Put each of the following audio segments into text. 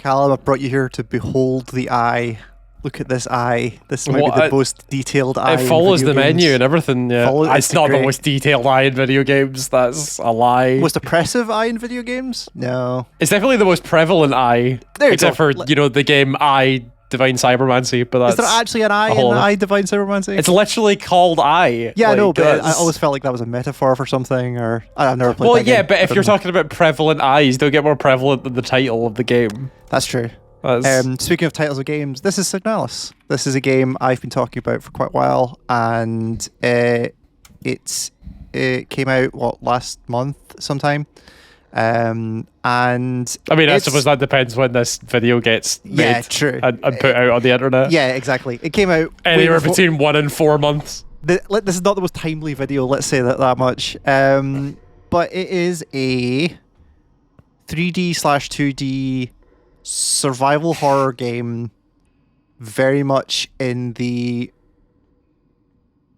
Callum, I've brought you here to behold the eye. Look at this eye. This might be the most detailed eye. It follows in the video games. menu and everything. Yeah, it's not the most detailed eye in video games. That's a lie. Most oppressive eye in video games? No. It's definitely the most prevalent eye. Except for the game I Divine Cybermancy. But that's is there actually an eye in I Divine Cybermancy? It's literally called I. Yeah, I know, but I always felt like that was a metaphor for something, or I've never played. Well, yeah, but if you're talking about prevalent eyes, they'll get more prevalent than the title of the game. That's true. Speaking of titles of games, this is Signalis. This is a game I've been talking about for quite a while, and it came out last month sometime. And I mean, I suppose that depends when this video gets made and put out on the internet. Yeah, exactly. It came out anywhere between 1 and 4 months. This is not the most timely video, let's say that much. But it is a 3D/2D survival horror game, very much in the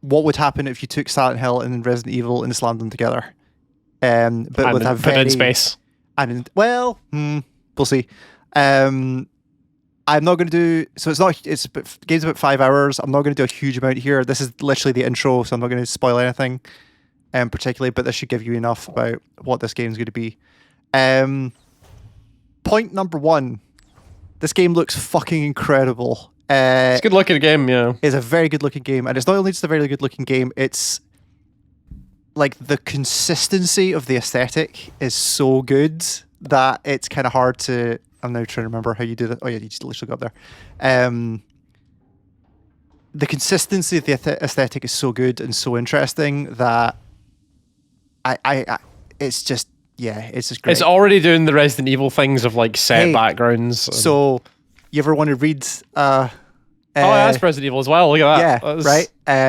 what would happen if you took Silent Hill and Resident Evil and slammed them together. But with a very in space. We'll see. I'm not going to do game's about 5 hours. I'm not going to do a huge amount here. This is literally the intro, so I'm not going to spoil anything, particularly. But this should give you enough about what this game's going to be. Point number 1: this game looks fucking incredible. It's a good looking game, yeah. It's a very good looking game, and it's not only just a very good looking game. It's like the consistency of the aesthetic is so good that it's kind of hard to. I'm now trying to remember how you did it. Oh yeah, you just literally got there. The consistency of the aesthetic is so good and so interesting that it's just great. It's already doing the Resident Evil things of like set backgrounds. So you ever want to read? That's Resident Evil as well. Look at that. Yeah, right.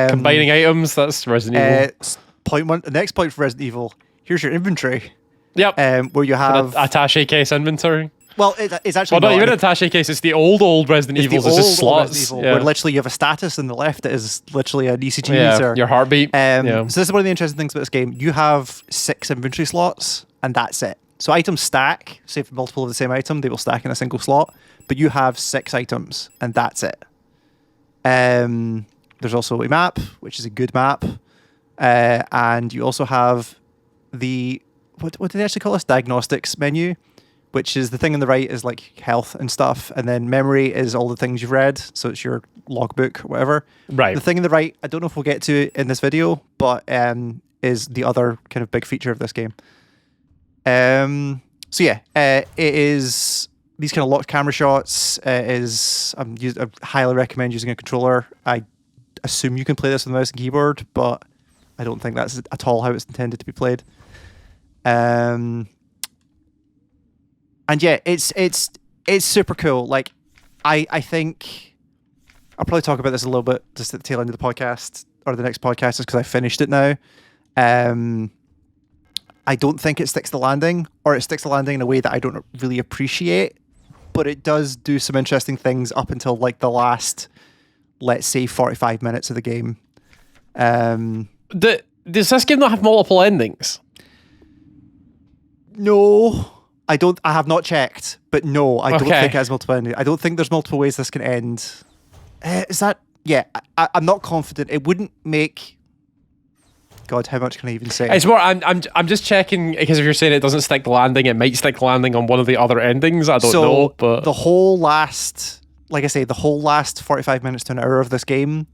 Combining items. That's Resident Evil. Point 1. The next point for Resident Evil. Here's your inventory. Yep. Where you have attaché case inventory. Well, it's actually not even an attaché case. It's the old Resident Evils. It's just slots. Where literally you have a status on the left that is literally an ECG meter. Your heartbeat. So this is one of the interesting things about this game. You have 6 inventory slots, and that's it. So items stack. Say for multiple of the same item, they will stack in a single slot. But you have 6 items, and that's it. There's also a map, which is a good map. And you also have the what do they actually call this? Diagnostics menu, which is the thing on the right is like health and stuff, and then memory is all the things you've read, so it's your logbook or whatever. Right. The thing on the right, I don't know if we'll get to it in this video, but is the other kind of big feature of this game. So yeah, it is these kind of locked camera shots. I highly recommend using a controller. I assume you can play this with a mouse and keyboard, but I don't think that's at all how it's intended to be played. And yeah, it's super cool. Like, I think I'll probably talk about this a little bit just at the tail end of the podcast or the next podcast, just because I finished it now. I don't think it sticks the landing, or it sticks the landing in a way that I don't really appreciate, but it does do some interesting things up until like the last, let's say, 45 minutes of the game. Does this game not have multiple endings? No, I don't. I have not checked, but no, I don't think it has multiple endings. I don't think there's multiple ways this can end. Is that? Yeah, I'm not confident. It wouldn't make. God, how much can I even say? It's more. I'm just checking because if you're saying it doesn't stick the landing, it might stick the landing on one of the other endings. I don't know, but the whole last, like I say, the whole last 45 minutes to an hour of this game,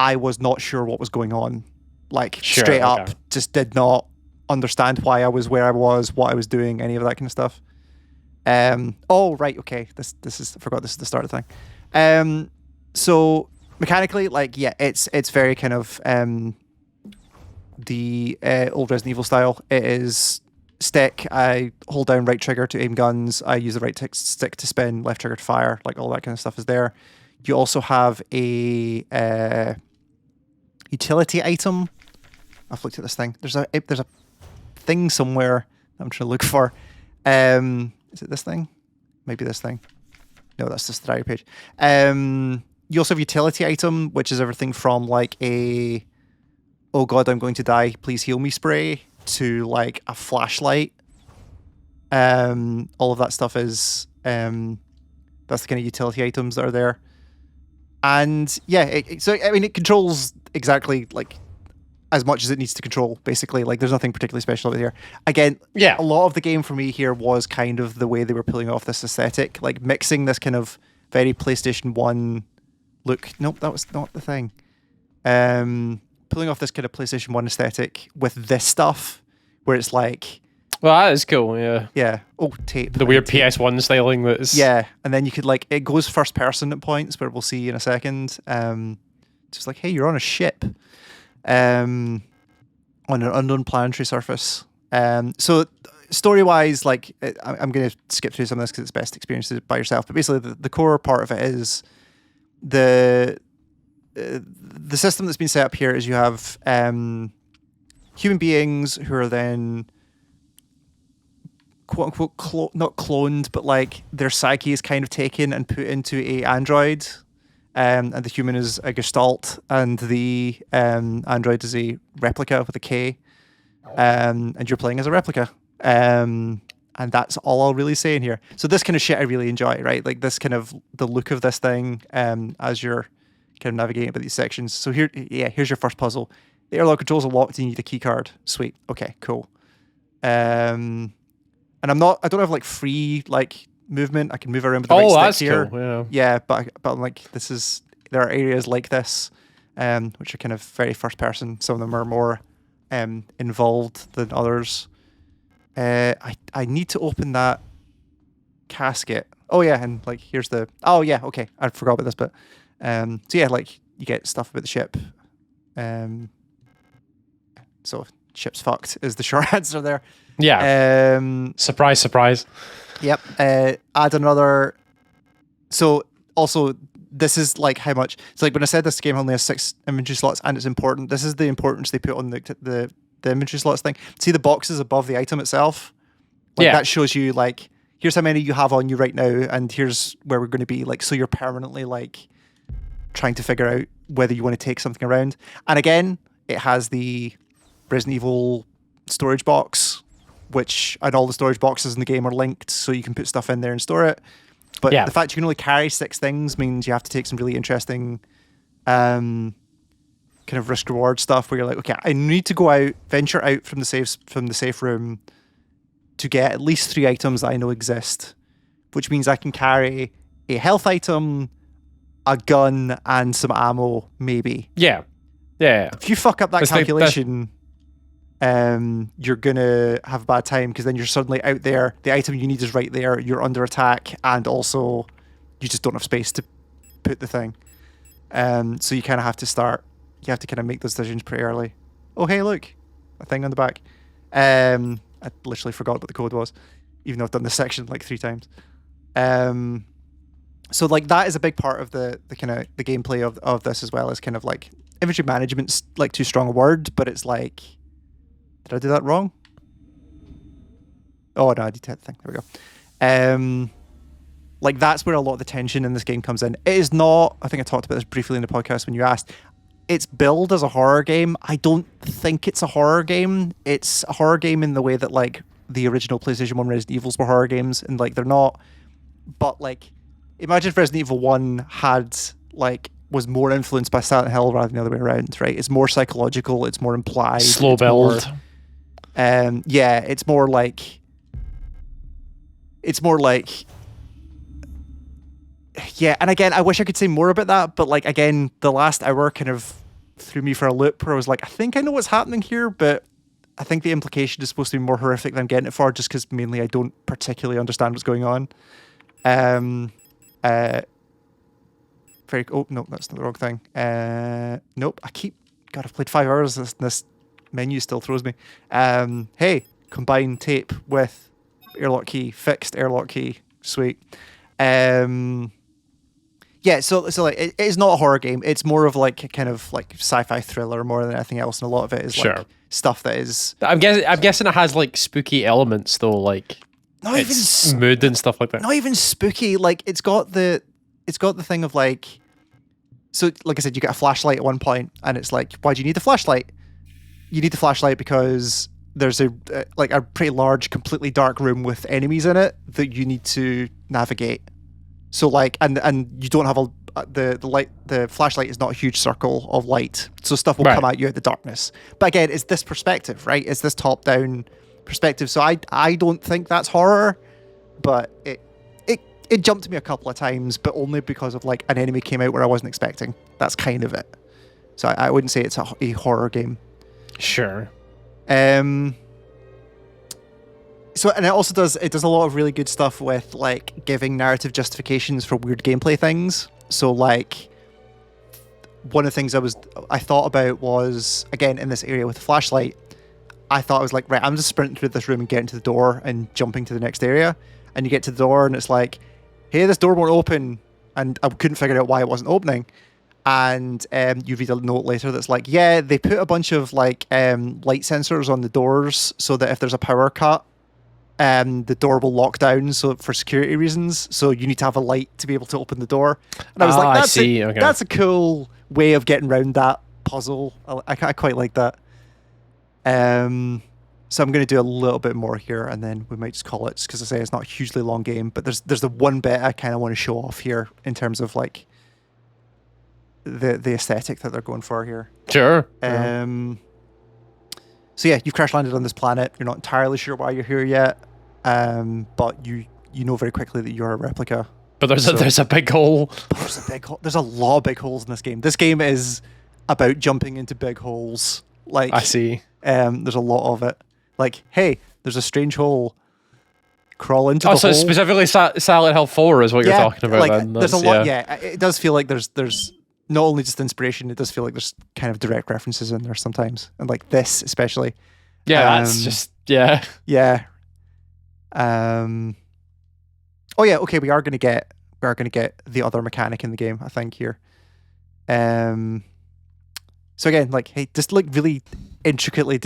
I was not sure what was going on. Like straight up, just did not understand why I was where I was, what I was doing, any of that kind of stuff. Oh right, okay. This is, I forgot this is the start of the thing. So mechanically, like, yeah, it's very kind of the old Resident Evil style. It is stick. I hold down right trigger to aim guns. I use the right stick to spin, left trigger to fire. Like all that kind of stuff is there. You also have a utility item. I've looked at this thing. There's a thing somewhere I'm trying to look for. Is it this thing? Maybe this thing. No, that's just the diary page. You also have utility item, which is everything from like a "oh god, I'm going to die, please heal me" spray to like a flashlight. All of that stuff is That's the kind of utility items that are there. And yeah, so I mean, it controls exactly like as much as it needs to control, basically. Like, there's nothing particularly special over here. Again, Yeah. a lot of the game for me here was kind of the way they were pulling off this aesthetic, like mixing this kind of very PlayStation 1 look. Nope, that was not the thing. Pulling off this kind of PlayStation 1 aesthetic with this stuff, where it's like... Well, that is cool, yeah. Yeah. Oh, tape. The weird PS1 styling that's... Yeah, and then you could, like, it goes first person at points, where we'll see in a second. Just like, hey, you're on a ship. On an unknown planetary surface. So story-wise, like, I'm going to skip through some of this because it's best to experience it by yourself. But basically, the core part of it is the system that's been set up here is you have human beings who are then quote unquote not cloned, but like their psyche is kind of taken and put into a android. And the human is a gestalt, and the android is a replica with a K. And you're playing as a replica. And that's all I'll really say in here. So this kind of shit I really enjoy, right? Like this kind of, the look of this thing as you're kind of navigating about these sections. So here's your first puzzle. The airlock controls are locked and you need a key card. Sweet. Okay, cool. And I don't have like free like movement. I can move around with the right stick here. Cool, yeah. Yeah, but I'm like, there are areas like this, which are kind of very first person. Some of them are more involved than others. I need to open that casket. Oh yeah, and like here's the. Oh yeah, okay. I forgot about this bit. So yeah, like you get stuff about the ship. So ship's fucked is the short answer there. Yeah. Surprise, surprise. Yep. Add another. So also, this is like how much. It's like when I said this game only has 6 inventory slots and it's important. This is the importance they put on the inventory slots thing. See the boxes above the item itself. Like that shows you like here's how many you have on you right now, and here's where we're going to be. Like so, you're permanently like trying to figure out whether you want to take something around. And again, it has the Resident Evil storage box, and all the storage boxes in the game are linked, so you can put stuff in there and store it. But the fact you can only carry 6 things means you have to take some really interesting kind of risk reward stuff where you're like, okay, I need to go out, venture out from the safe room to get at least 3 items that I know exist, which means I can carry a health item, a gun, and some ammo, maybe. Yeah. If you fuck up that calculation, you're gonna have a bad time because then you're suddenly out there. The item you need is right there. You're under attack, and also you just don't have space to put the thing. So you kind of have to start. You have to kind of make those decisions pretty early. Oh hey, look, a thing on the back. I literally forgot what the code was, even though I've done this section like 3 times. So like that is a big part of the kind of the gameplay of this as well, as kind of like inventory management's like too strong a word, but it's like, did I do that wrong? Oh no, I did that thing. There we go. Like that's where a lot of the tension in this game comes in. It is not, I think I talked about this briefly in the podcast when you asked, it's billed as a horror game. I don't think it's a horror game. It's a horror game in the way that like the original PlayStation 1 Resident Evils were horror games, and like they're not. But like, imagine if Resident Evil 1 was more influenced by Silent Hill rather than the other way around, right? It's more psychological, it's more implied. Slow build. Yeah, it's more like yeah, and again, I wish I could say more about that, but like again, the last hour kind of threw me for a loop where I was like, I think I know what's happening here, but I think the implication is supposed to be more horrific than I'm getting it for, just because mainly I don't particularly understand what's going on. Oh no, that's not the wrong thing. Nope, God, I've played 5 hours. This menu still throws me. Hey, combine tape with airlock key, fixed airlock key, sweet. Yeah, so like it is not a horror game. It's more of like a kind of like sci-fi thriller more than anything else, and a lot of it is like stuff that is. I'm guessing it has like spooky elements though, like not it's even mood and stuff like that. Not even spooky. Like it's got the thing of like. So like I said, you get a flashlight at one point, and it's like, why do you need the flashlight? You need the flashlight because there's a pretty large, completely dark room with enemies in it that you need to navigate. So like, and you don't have the flashlight is not a huge circle of light, so stuff will come at you out the darkness. But again, it's this perspective, right? It's this top-down perspective. So I don't think that's horror, but it jumped me a couple of times, but only because of like an enemy came out where I wasn't expecting. That's kind of it. So I wouldn't say it's a horror game. Sure. So, and it also does a lot of really good stuff with like giving narrative justifications for weird gameplay things. So like one of the things I thought about was, again, in this area with the flashlight, I thought I was like, right, I'm just sprinting through this room and getting to the door and jumping to the next area. And you get to the door and it's like, hey, this door won't open. And I couldn't figure out why it wasn't opening. And you read a note later that's like, yeah, they put a bunch of like light sensors on the doors so that if there's a power cut, the door will lock down, so for security reasons. So you need to have a light to be able to open the door. And I was like, that's a cool way of getting around that puzzle. I quite like that. So I'm going to do a little bit more here, and then we might just call it, because I say it's not a hugely long game, but there's the one bit I kind of want to show off here in terms of like the aesthetic that they're going for here. Sure. So yeah, you've crash landed on this planet. You're not entirely sure why you're here yet, but you know very quickly that you're a replica. But there's a big hole. There's a big hole. There's a lot of big holes in this game. This game is about jumping into big holes. Like I see. There's a lot of it. Like, hey, there's a strange hole. Crawl into the hole. So specifically Silent Hill 4 is what you're talking about. Like, then. There's a lot. Yeah, it does feel like there's not only just inspiration. It does feel like there's kind of direct references in there sometimes, and like this especially. Yeah, that's just yeah. Oh yeah. Okay, we are gonna get the other mechanic in the game, I think here. So again, like, hey, just like really intricately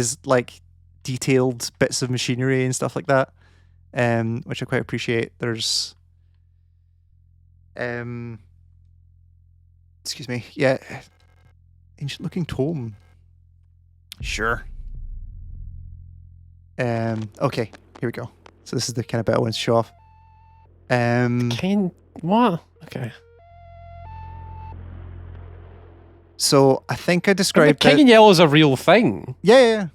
detailed bits of machinery and stuff like that, which I quite appreciate. There's, excuse me, yeah, ancient looking tome. Sure. Okay, here we go. So this is the kind of bit I wanted to show off. What? Okay. So I think I described King in Yellow is a real thing. Yeah.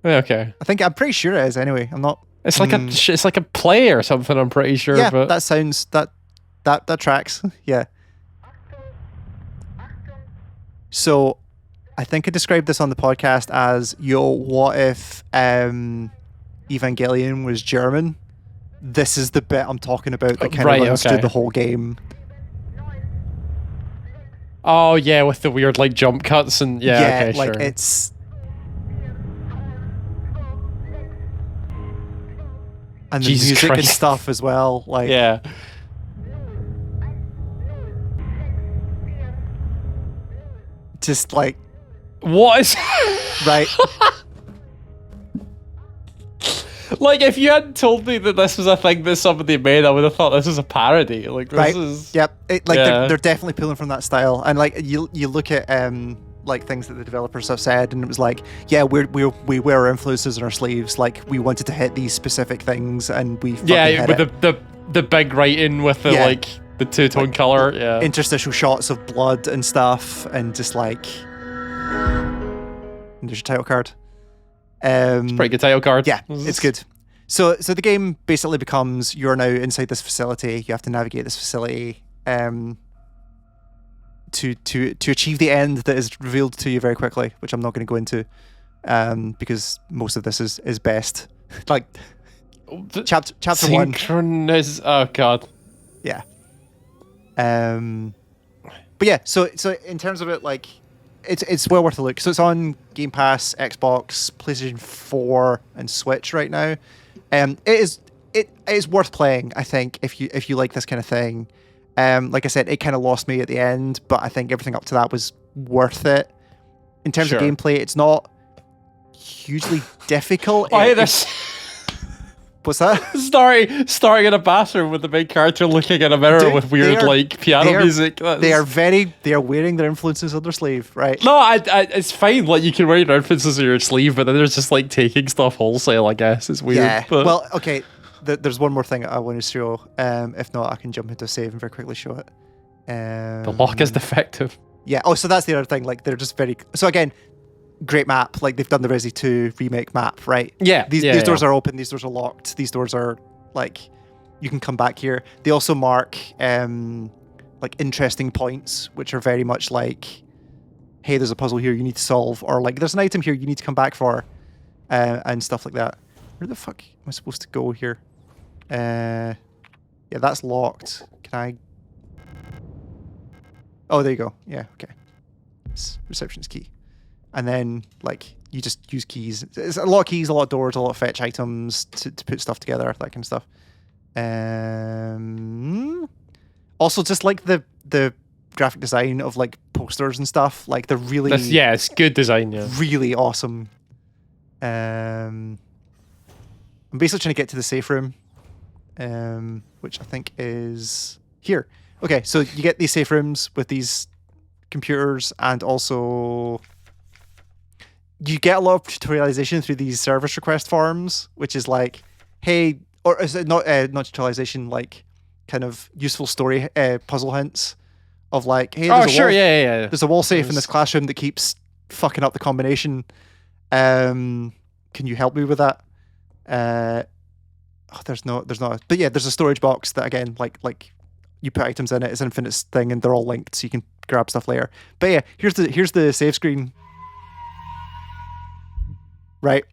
Okay. I'm pretty sure it is. Anyway, I'm not. It's like it's like a play or something. I'm pretty sure. Yeah, but that sounds that tracks. Yeah. So I think I described this on the podcast as, what if Evangelion was German? This is the bit I'm talking about that kind of runs through the whole game. Oh yeah, with the weird like jump cuts and okay, like sure. It's and the Jesus music Christ. and stuff as well. Like yeah. Just like what is right. Like, if you hadn't told me that this was a thing that somebody made, I would have thought this was a parody. Like, this is... Yep. They're definitely pulling from that style. And, like, you look at, like, things that the developers have said, and it was like, yeah, we wear our influences on our sleeves. Like, we wanted to hit these specific things, and we fucking hit with it. the big writing with the, like, the two-tone colour. Yeah. Interstitial shots of blood and stuff, and just, like... And there's your title card. It's a pretty good title card. Yeah, it's good. So the game basically becomes, you're now inside this facility. You have to navigate this facility to achieve the end that is revealed to you very quickly, which I'm not going to go into because most of this is best. Like chapter one. Oh god. Yeah. But yeah, so in terms of it, like, it's well worth a look. So it's on Game Pass, Xbox, PlayStation 4, and Switch right now. It is worth playing, I think, if you like this kind of thing. Like I said, it kind of lost me at the end, but I think everything up to that was worth it. In terms of gameplay, it's not hugely difficult. Oh, hey, this. What's that? Starting in a bathroom with the main character looking in a mirror with weird piano music. They are wearing their influences on their sleeve, right? No, it's fine. Like, you can wear your influences on your sleeve, but then there's just like taking stuff wholesale. I guess it's weird. Yeah. But... Well, okay. there's one more thing I want to show. If not, I can jump into save and very quickly show it. The lock is defective. Yeah. Oh, so that's the other thing. Like, they're just very. So again, great map. Like, they've done the Resi 2 remake map, right? Yeah. These doors are open. These doors are locked. These doors are like, you can come back here. They also mark like interesting points, which are very much like, hey, there's a puzzle here you need to solve, or like there's an item here you need to come back for, and stuff like that. Where the fuck am I supposed to go here? Yeah, that's locked. Can I? Oh, there you go. Yeah, okay. Reception is key. And then, like, you just use keys. It's a lot of keys, a lot of doors, a lot of fetch items to put stuff together, that kind of stuff. Also, just like the graphic design of like posters and stuff, like they're really it's good design, really awesome. I'm basically trying to get to the safe room, which I think is here. Okay, so you get these safe rooms with these computers, and also you get a lot of tutorialization through these service request forms, which is like, hey, or is it not tutorialization, like kind of useful story puzzle hints of like, hey, there's a wall safe in this classroom that keeps fucking up the combination. Can you help me with that? There's not. But yeah, there's a storage box that again, like you put items in it. It's an infinite thing, and they're all linked, so you can grab stuff later. But yeah, here's the save screen. Right,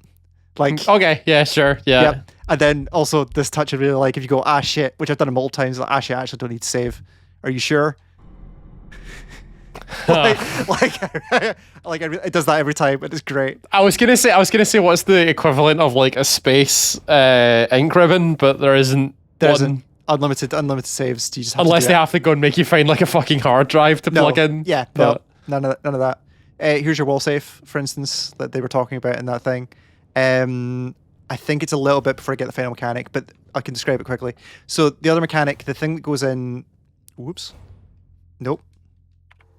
like okay, yeah, sure, yeah. Yep. And then also this touch I really like, if you go shit, which I've done it multiple times, like shit, I actually don't need to save. Are you sure? It does that every time, and it's great. I was gonna say what's the equivalent of like a space ink ribbon, but there isn't. There isn't unlimited saves. You just have unless they have to go and make you find like a fucking hard drive to plug in. Yeah, no, none of that. Here's your wall safe, for instance, that they were talking about in that thing. I think it's a little bit before I get the final mechanic, but I can describe it quickly. So the other mechanic, the thing that goes in... Whoops. Nope.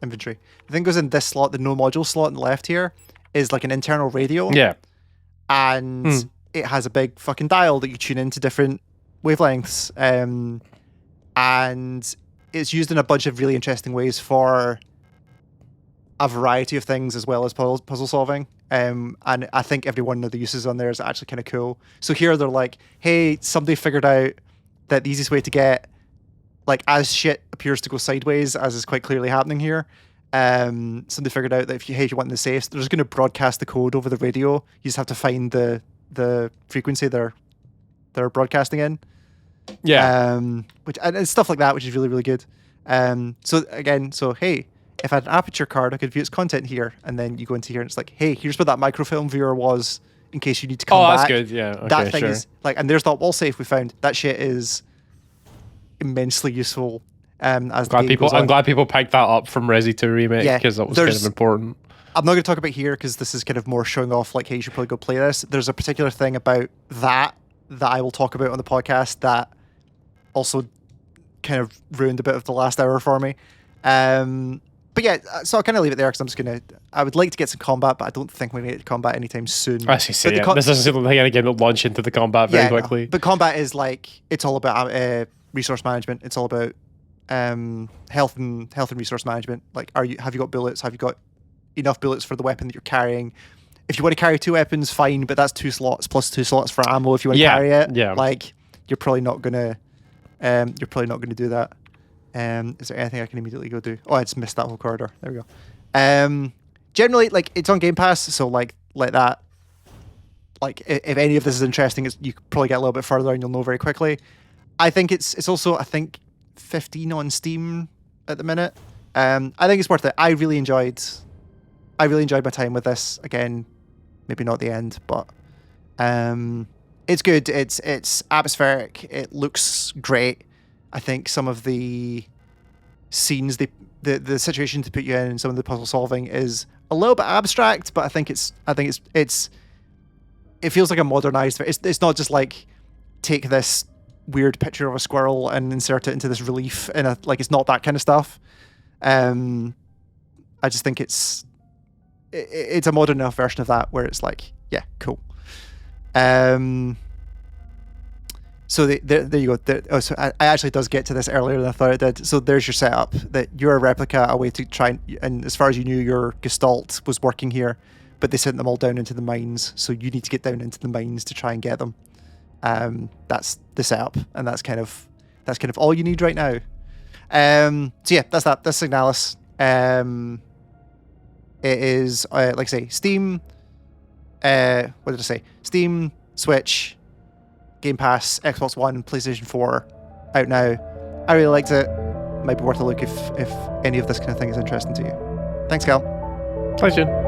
Inventory. The thing goes in this slot, the no module slot on the left here, is like an internal radio. Yeah. And it has a big fucking dial that you tune into different wavelengths. And it's used in a bunch of really interesting ways for a variety of things, as well as puzzle solving. And I think every one of the uses on there is actually kind of cool. So here they're like, hey, somebody figured out that the easiest way to get, like, as shit appears to go sideways, as is quite clearly happening here, somebody figured out that if you want the safes, they're just going to broadcast the code over the radio. You just have to find the frequency they're broadcasting in. Yeah. Which, and it's stuff like that, which is really, really good. So hey, if I had an Aperture card, I could view its content here, and then you go into here and it's like, hey, here's what that microfilm viewer was in case you need to come back. Oh, that's good, yeah. Okay, that thing is like, and there's that wall safe we found. That shit is immensely useful. I'm glad people picked that up from Resi 2 Remake, because that was kind of important. I'm not going to talk about here because this is kind of more showing off, like, hey, you should probably go play this. There's a particular thing about that I will talk about on the podcast that also kind of ruined a bit of the last hour for me. But yeah, so I'll kind of leave it there because I would like to get some combat, but I don't think we're going to get combat anytime soon. I see, yeah. This doesn't seem like any game that launch into the combat very quickly. No. But combat is like, it's all about resource management. It's all about health and resource management. Like, have you got bullets? Have you got enough bullets for the weapon that you're carrying? If you want to carry 2 weapons, fine, but that's 2 slots plus 2 slots for ammo if you want to carry it. Yeah. Like, you're probably not gonna do that. Is there anything I can immediately go do? Oh, I just missed that whole corridor. There we go. Generally, like, it's on Game Pass, so like that. Like, if any of this is interesting, you could probably get a little bit further and you'll know very quickly. I think it's also, I think, 15 on Steam at the minute. I think it's worth it. I really enjoyed my time with this. Again, maybe not the end, but it's good. It's atmospheric. It looks great. I think some of the scenes, the situation to put you in, and some of the puzzle solving is a little bit abstract, but I think it feels like a modernized. It's not just like take this weird picture of a squirrel and insert it into this relief it's not that kind of stuff. I just think it's a modern enough version of that where it's like, yeah, cool. So there you go. So I actually does get to this earlier than I thought it did. So there's your setup, that you're a replica, a way to try and as far as you knew, your Gestalt was working here, but they sent them all down into the mines. So you need to get down into the mines to try and get them. That's the setup, and that's kind of all you need right now. So yeah, that's that. That's Signalis. It is like I say, Steam. What did I say? Steam, Switch, Game Pass, Xbox One, PlayStation 4, out now. I really liked it. Might be worth a look if any of this kind of thing is interesting to you. Thanks, Cal. Thanks, June.